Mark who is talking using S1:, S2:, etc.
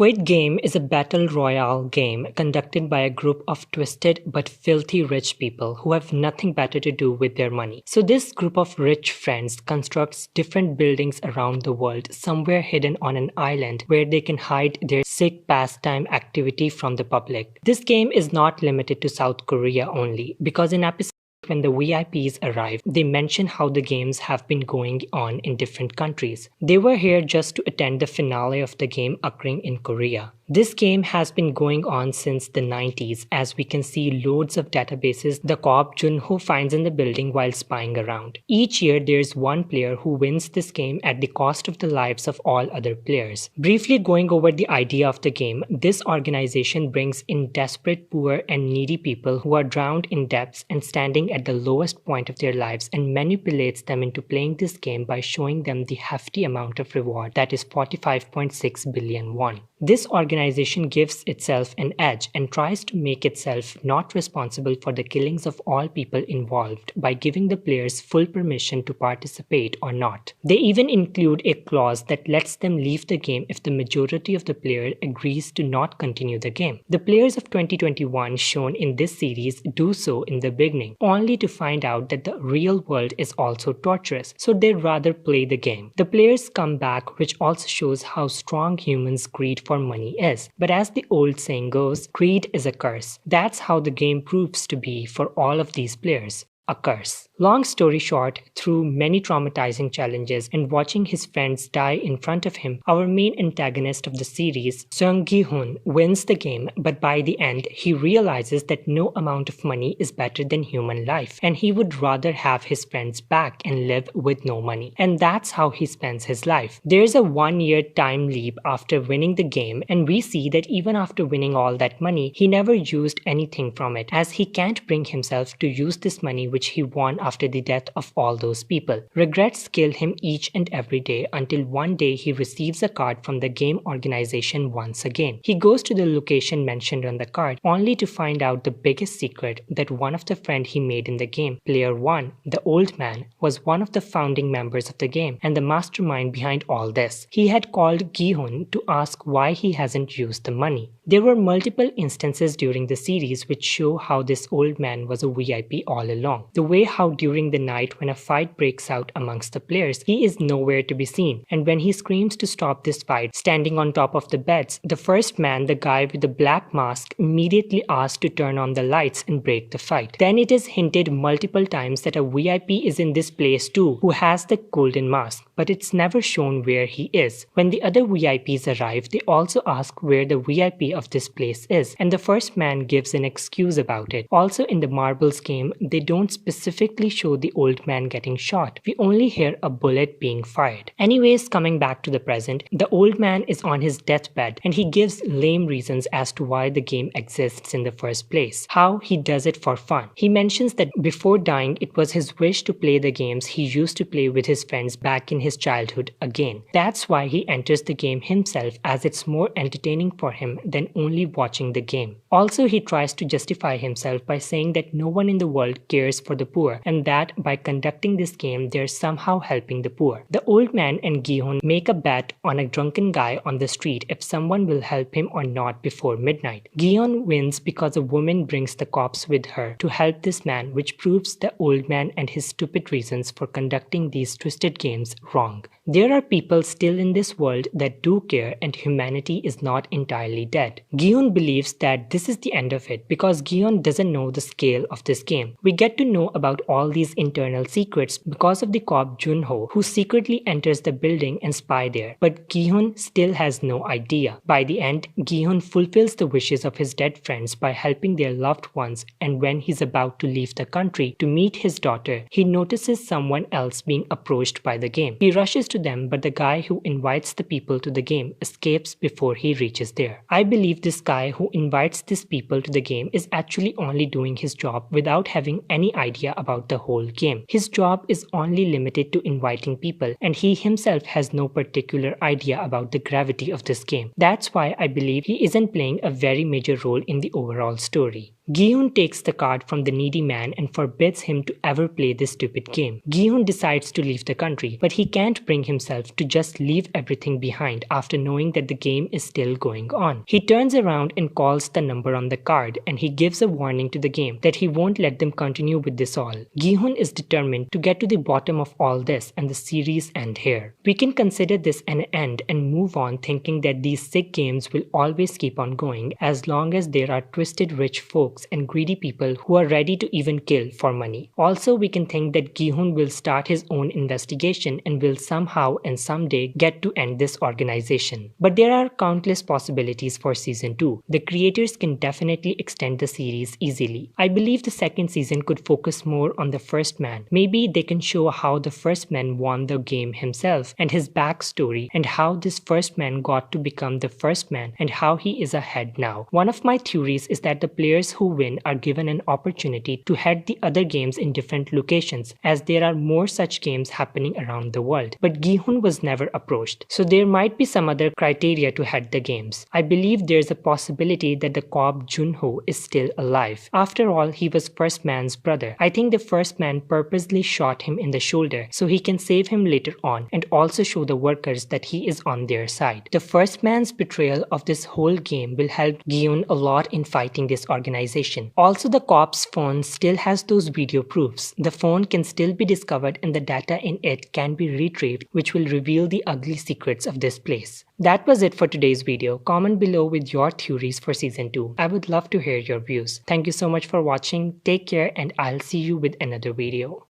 S1: Squid Game is a battle royale game conducted by a group of twisted but filthy rich people who have nothing better to do with their money. So this group of rich friends constructs different buildings around the world, somewhere hidden on an island where they can hide their sick pastime activity from the public. This game is not limited to South Korea only, because in episode when the VIPs arrive, they mention how the games have been going on in different countries. They were here just to attend the finale of the game occurring in Korea. This game has been going on since the 90s, as we can see loads of databases the cop Junho finds in the building while spying around. Each year there's one player who wins this game at the cost of the lives of all other players. Briefly going over the idea of the game, this organization brings in desperate, poor and needy people who are drowned in debts and standing at the lowest point of their lives, and manipulates them into playing this game by showing them the hefty amount of reward, that is 45.6 billion won. This organization gives itself an edge and tries to make itself not responsible for the killings of all people involved by giving the players full permission to participate or not. They even include a clause that lets them leave the game if the majority of the player agrees to not continue the game. The players of 2021 shown in this series do so in the beginning, only to find out that the real world is also torturous, so they'd rather play the game. The players come back, which also shows how strong humans' greed for money is. But as the old saying goes, greed is a curse. That's how the game proves to be for all of these players. A curse. Long story short, through many traumatizing challenges and watching his friends die in front of him, our main antagonist of the series, Seung Gi-hun, wins the game, but by the end, he realizes that no amount of money is better than human life, and he would rather have his friends back and live with no money. And that's how he spends his life. There's a 1-year time leap after winning the game, and we see that even after winning all that money, he never used anything from it, as he can't bring himself to use this money which he won after the death of all those people. Regrets kill him each and every day until one day he receives a card from the game organization once again. He goes to the location mentioned on the card only to find out the biggest secret, that one of the friends he made in the game, player 1, the old man, was one of the founding members of the game and the mastermind behind all this. He had called Gi-hun to ask why he hasn't used the money. There were multiple instances during the series which show how this old man was a VIP all along. The way how during the night when a fight breaks out amongst the players, he is nowhere to be seen, and when he screams to stop this fight, standing on top of the beds, the first man, the guy with the black mask, immediately asks to turn on the lights and break the fight. Then it is hinted multiple times that a VIP is in this place too, who has the golden mask, but it's never shown where he is. When the other VIPs arrive, they also ask where the VIP of this place is, and the first man gives an excuse about it. Also in the marbles game, they don't specifically show the old man getting shot. We only hear a bullet being fired. Anyways, coming back to the present, the old man is on his deathbed and he gives lame reasons as to why the game exists in the first place. How he does it for fun. He mentions that before dying, it was his wish to play the games he used to play with his friends back in his childhood again. That's why he enters the game himself, as it's more entertaining for him than only watching the game. Also, he tries to justify himself by saying that no one in the world cares for the poor, and that by conducting this game, they're somehow helping the poor. The old man and Gi-hun make a bet on a drunken guy on the street if someone will help him or not before midnight. Gi-hun wins because a woman brings the cops with her to help this man, which proves the old man and his stupid reasons for conducting these twisted games wrong. There are people still in this world that do care, and humanity is not entirely dead. Gi-hun believes that this is the end of it because Gi-hun doesn't know the scale of this game. We get to know about all these internal secrets because of the cop Junho, who secretly enters the building and spy there, but Gi-hun still has no idea. By the end, Gi-hun fulfills the wishes of his dead friends by helping their loved ones, and when he's about to leave the country to meet his daughter, he notices someone else being approached by the game. He rushes to them, but the guy who invites the people to the game escapes before he reaches there. I believe this guy who invites these people to the game is actually only doing his job without having any idea about the whole game. His job is only limited to inviting people, and he himself has no particular idea about the gravity of this game. That's why I believe he isn't playing a very major role in the overall story. Gi-hun takes the card from the needy man and forbids him to ever play this stupid game. Gi-hun decides to leave the country, but he can't bring himself to just leave everything behind after knowing that the game is still going on. He turns around and calls the number on the card, and he gives a warning to the game that he won't let them continue with this all. Gi-hun is determined to get to the bottom of all this, and the series ends here. We can consider this an end and move on thinking that these sick games will always keep on going as long as there are twisted rich folks and greedy people who are ready to even kill for money. Also, we can think that Gi-hun will start his own investigation and will somehow and someday get to end this organization. But there are countless possibilities for season 2. The creators can definitely extend the series easily. I believe the second season could focus more on the first man. Maybe they can show how the first man won the game himself and his backstory and how this first man got to become the first man and how he is ahead now. One of my theories is that the players who win are given an opportunity to head the other games in different locations, as there are more such games happening around the world. But Gi-hun was never approached, so there might be some other criteria to head the games. I believe there's a possibility that the cop Junho is still alive. After all, he was first man's brother. I think the first man purposely shot him in the shoulder so he can save him later on and also show the workers that he is on their side. The first man's betrayal of this whole game will help Gi-hun a lot in fighting this organization. Also, the cop's phone still has those video proofs. The phone can still be discovered and the data in it can be retrieved, which will reveal the ugly secrets of this place. That was it for today's video. Comment below with your theories for season 2. I would love to hear your views. Thank you so much for watching. Take care and I'll see you with another video.